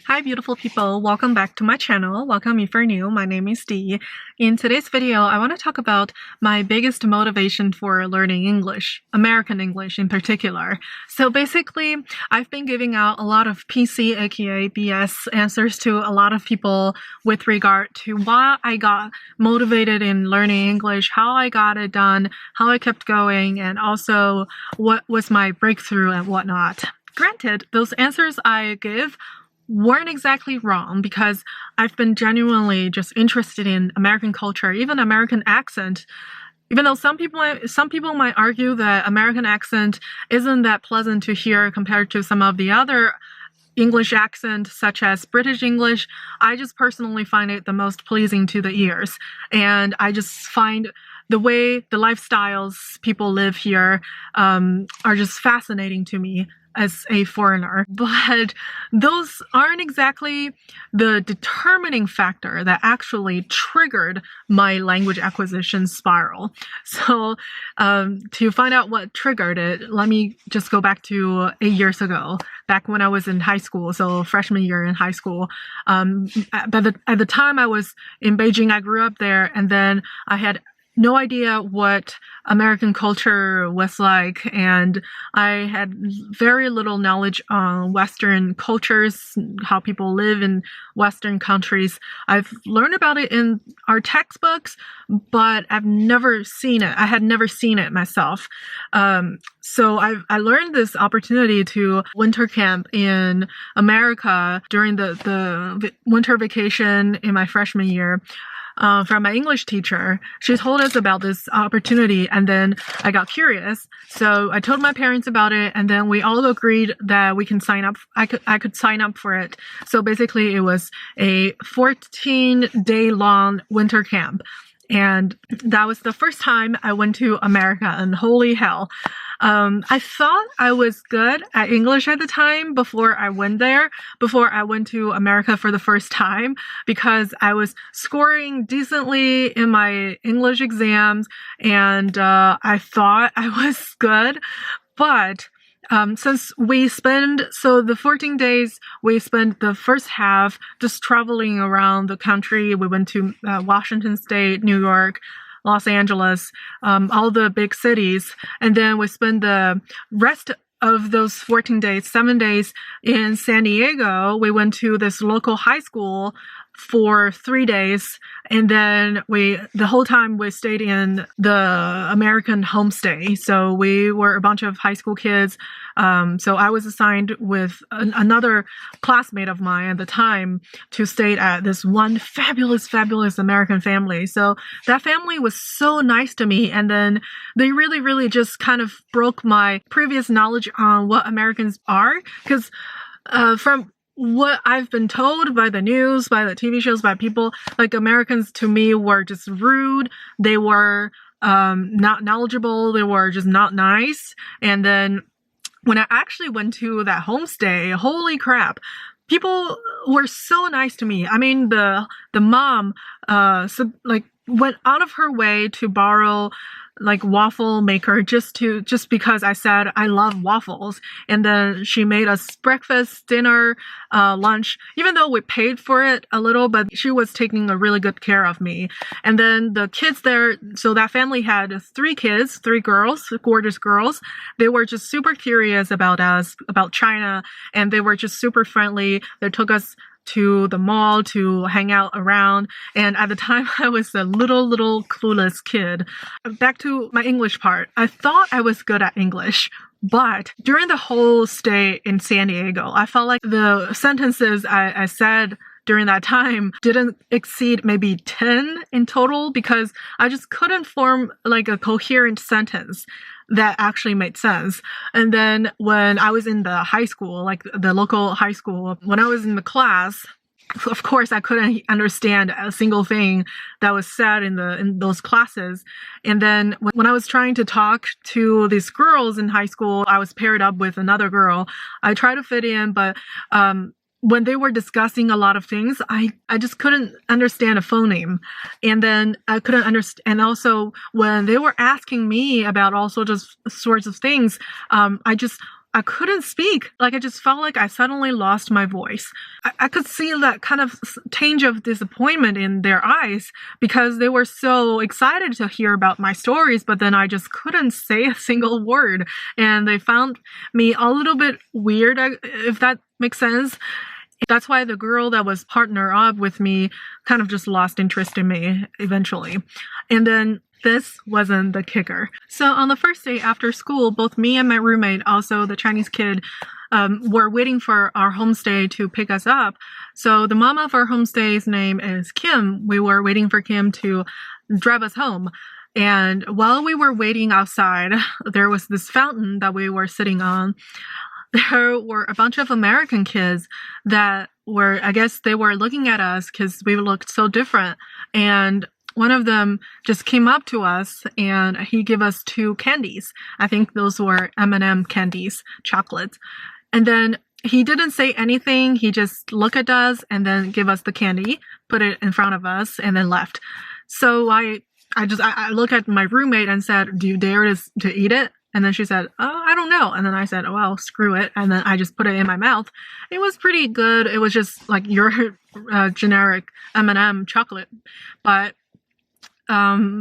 Hi beautiful people, welcome back to my channel. Welcome if you're new, my name is Dee. In today's video, I want to talk about my biggest motivation for learning English, American English in particular. So basically, I've been giving out a lot of PC aka BS answers to a lot of people with regard to why I got motivated in learning English, how I got it done, how I kept going, and also what was my breakthrough and whatnot. Granted, those answers I give weren't exactly wrong because I've been genuinely just interested in American culture, even American accent. Even though some people might argue that American accent isn't that pleasant to hear compared to some of the other English accent, such as British English, I just personally find it the most pleasing to the ears. And I just find the way the lifestyles people live here are just fascinating to me as a foreigner. But those aren't exactly the determining factor that actually triggered my language acquisition spiral. So to find out what triggered it, let me just go back to 8 years ago, back when I was in high school, so freshman year in high school. At the time I was in Beijing, I grew up there, and then I had no idea what American culture was like, and I had very little knowledge on Western cultures, how people live in Western countries. I've learned about it in our textbooks, but I've never seen it. I had never seen it myself. So I learned this opportunity to winter camp in America during the winter vacation in my freshman year. From my English teacher. She told us about this opportunity, and then I got curious. So I told my parents about it, and then we all agreed that we can sign up. I could sign up for it. So basically it was a 14-day long winter camp. And that was the first time I went to America, and holy hell. I thought I was good at English at the time before I went to America for the first time, because I was scoring decently in my English exams, and I thought I was good. But since the 14 days, we spent the first half just traveling around the country. We went to Washington State, New York, Los Angeles, all the big cities. And then we spent the rest of those 14 days, 7 days in San Diego. We went to this local high school for 3 days, and then the whole time we stayed in the American homestay. So we were a bunch of high school kids. So I was assigned with another classmate of mine at the time to stay at this one fabulous American family. So that family was so nice to me, and then they really just kind of broke my previous knowledge on what Americans are, because from what I've been told by the news, by the TV shows, by people, like Americans to me were just rude. They were not knowledgeable. They were just not nice. And then when I actually went to that homestay, holy crap, people were so nice to me. I mean, the mom went out of her way to borrow waffle maker just because I said I love waffles. And then she made us breakfast, dinner, lunch, even though we paid for it a little, but she was taking a really good care of me. And then the kids there, so that family had 3 kids, 3 girls, gorgeous girls. They were just super curious about us, about China, and they were just super friendly. They took us to the mall to hang out around. And at the time, I was a little clueless kid. Back to my English part. I thought I was good at English, but during the whole stay in San Diego, I felt like the sentences I said during that time didn't exceed maybe 10 in total, because I just couldn't form a coherent sentence that actually made sense. And then when I was in the high school, the local high school, when I was in the class, of course, I couldn't understand a single thing that was said in those classes. And then when I was trying to talk to these girls in high school, I was paired up with another girl. I tried to fit in, but when they were discussing a lot of things, I just couldn't understand a phoneme. And then I couldn't understand. And also when they were asking me about all sorts of things, I I couldn't speak. Like, I just felt like I suddenly lost my voice. I could see that kind of tinge of disappointment in their eyes because they were so excited to hear about my stories, but then I just couldn't say a single word. And they found me a little bit weird, if that makes sense. That's why the girl that was partner up with me kind of just lost interest in me eventually. And then this wasn't the kicker. So on the first day after school, both me and my roommate, also the Chinese kid, were waiting for our homestay to pick us up. So the mom of our homestay's name is Kim. We were waiting for Kim to drive us home. And while we were waiting outside, there was this fountain that we were sitting on. There were a bunch of American kids that were, I guess they were looking at us because we looked so different. And one of them just came up to us and he gave us 2 candies. I think those were M&M candies, chocolates. And then he didn't say anything. He just looked at us and then gave us the candy, put it in front of us, and then left. So I looked at my roommate and said, "Do you dare to eat it?" And then she said, "Oh, I don't know." And then I said, "Oh, well, screw it." And then I just put it in my mouth. It was pretty good. It was just like your generic M&M chocolate. But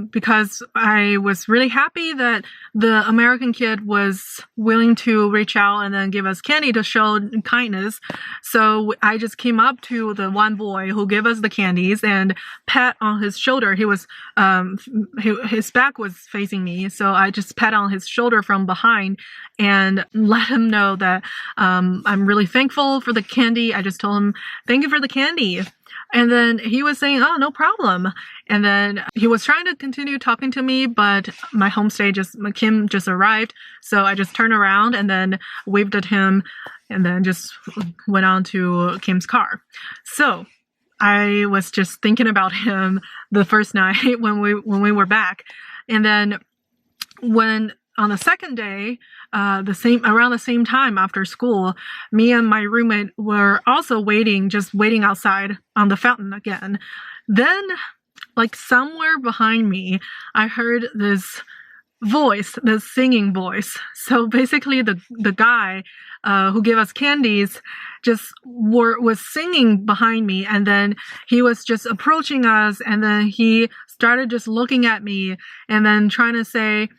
because I was really happy that the American kid was willing to reach out and then give us candy to show kindness. So I just came up to the one boy who gave us the candies and pat on his shoulder. He was, his back was facing me. So I just pat on his shoulder from behind and let him know that, I'm really thankful for the candy. I just told him, "Thank you for the candy." And then he was saying, "Oh, no problem." And then he was trying to continue talking to me, but my homestay Kim just arrived. So I just turned around and then waved at him and then just went on to Kim's car. So I was just thinking about him the first night when we were back. And then when on the second day, around the same time after school, me and my roommate were also waiting outside on the fountain again. Then, like somewhere behind me, I heard this voice, this singing voice. So basically the guy who gave us candies just was singing behind me, and then he was just approaching us, and then he started just looking at me and then trying to say,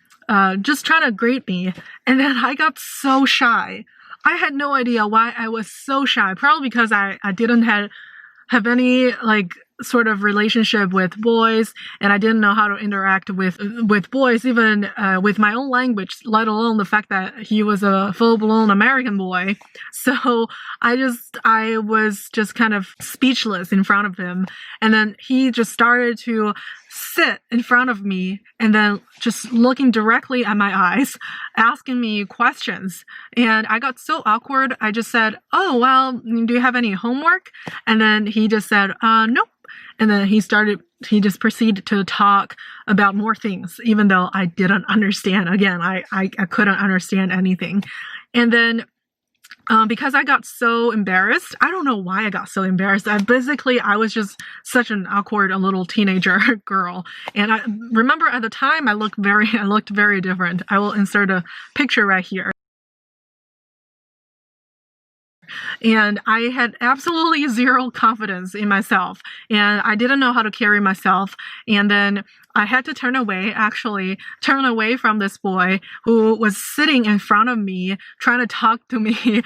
just trying to greet me. And then I got so shy. I had no idea why I was so shy. Probably because I didn't have any like sort of relationship with boys, and I didn't know how to interact with boys, even with my own language, let alone the fact that he was a full-blown American boy. So I was just kind of speechless in front of him. And then he just started to sit in front of me and then just looking directly at my eyes, asking me questions. And I got so awkward. I just said, "Oh, well, do you have any homework?" And then he just said, "Nope." And then he just proceeded to talk about more things, even though I didn't understand. Again, I couldn't understand anything. And then because I got so embarrassed, I don't know why I got so embarrassed. I was just such an awkward little teenager girl. And I remember at the time I looked very different. I will insert a picture right here. And I had absolutely zero confidence in myself, and I didn't know how to carry myself. And then I had to turn away from this boy who was sitting in front of me, trying to talk to me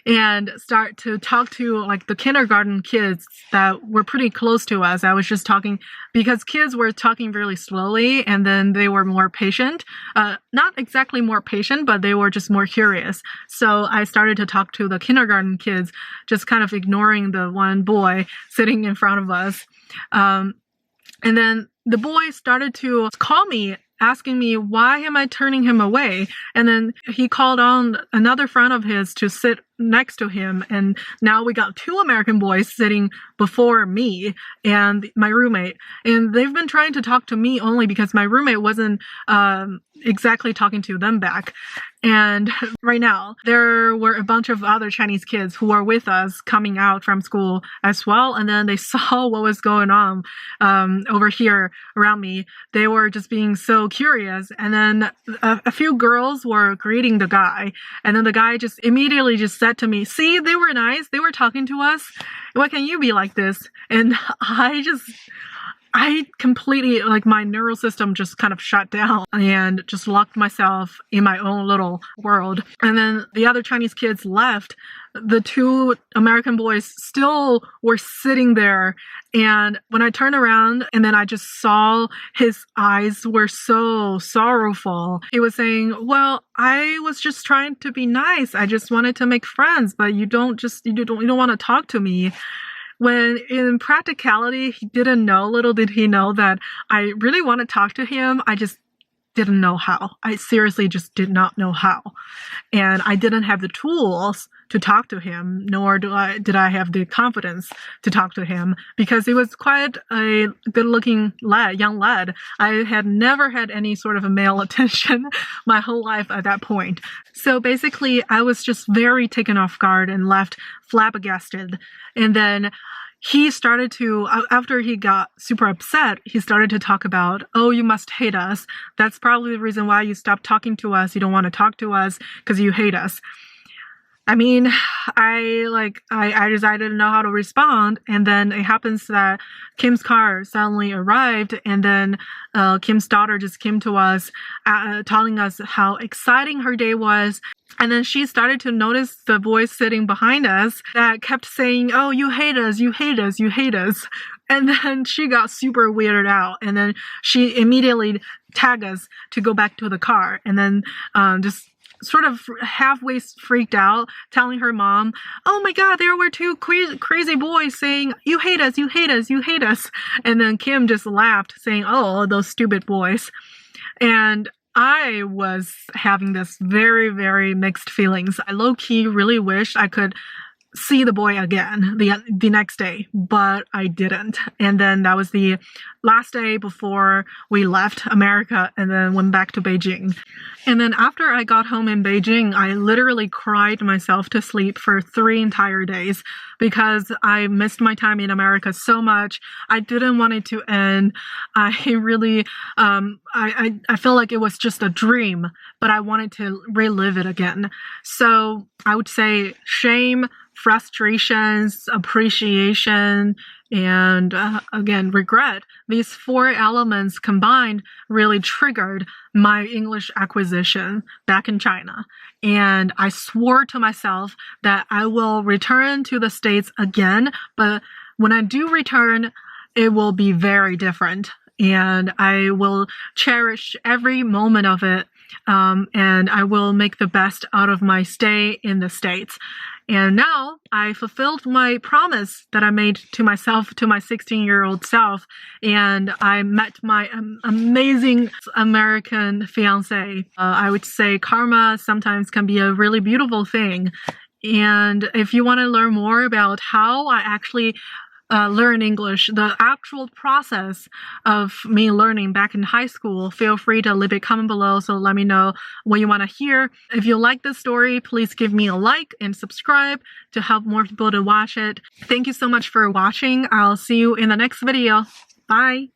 and start to talk to like the kindergarten kids that were pretty close to us. I was just talking because kids were talking really slowly, and then they were more patient. Not exactly more patient, but they were just more curious. So I started to talk to the kindergarten kids, just kind of ignoring the one boy sitting in front of us. And then the boy started to call me, asking me, why am I turning him away? And then he called on another friend of his to sit next to him, and now we got two American boys sitting before me and my roommate, and they've been trying to talk to me only because my roommate wasn't exactly talking to them back. And right now there were a bunch of other Chinese kids who were with us coming out from school as well, and then they saw what was going on over here around me. They were just being so curious, and then a few girls were greeting the guy, and then the guy just immediately just said to me, "See, they were nice, they were talking to us, why can't you be like this?" And I completely, like, my neural system just kind of shut down and just locked myself in my own little world. And then the other Chinese kids left. The two American boys still were sitting there. And when I turned around and then I just saw his eyes were so sorrowful. He was saying, "Well, I was just trying to be nice. I just wanted to make friends, but you don't want to talk to me." When in practicality, he didn't know, little did he know that I really want to talk to him. I just didn't know how. I seriously just did not know how. And I didn't have the tools to talk to him, nor did I have the confidence to talk to him, because he was quite a good-looking young lad. I had never had any sort of a male attention my whole life at that point. So basically, I was just very taken off guard and left flabbergasted. And then he started to, after he got super upset, he started to talk about, "Oh, you must hate us. That's probably the reason why you stopped talking to us. You don't want to talk to us because you hate us." I mean, I didn't know how to respond. And then it happens that Kim's car suddenly arrived, and then Kim's daughter just came to us, telling us how exciting her day was. And then she started to notice the boys sitting behind us that kept saying, "Oh, you hate us, you hate us, you hate us." And then she got super weirded out. And then she immediately tagged us to go back to the car. And then just sort of halfway freaked out, telling her mom, "Oh my God, there were two crazy boys saying, 'You hate us, you hate us, you hate us.'" And then Kim just laughed, saying, "Oh, those stupid boys." And I was having this very, very mixed feelings. I low-key really wished I could see the boy again the next day, but I didn't. And then that was the last day before we left America and then went back to Beijing. And then after I got home in Beijing, I literally cried myself to sleep for 3 entire days because I missed my time in America so much. I didn't want it to end. I really, I feel like it was just a dream, but I wanted to relive it again. So I would say shame, frustrations, appreciation, and again, regret. These 4 elements combined really triggered my English acquisition back in China. And I swore to myself that I will return to the States again, but when I do return, it will be very different. And I will cherish every moment of it, and I will make the best out of my stay in the States. And now I fulfilled my promise that I made to myself, to my 16-year-old self, and I met my amazing American fiance. I would say karma sometimes can be a really beautiful thing. And if you want to learn more about how I actually learn English, the actual process of me learning back in high school, feel free to leave a comment below. So let me know what you want to hear. If you like this story, please give me a like and subscribe to help more people to watch it. Thank you so much for watching. I'll see you in the next video. Bye.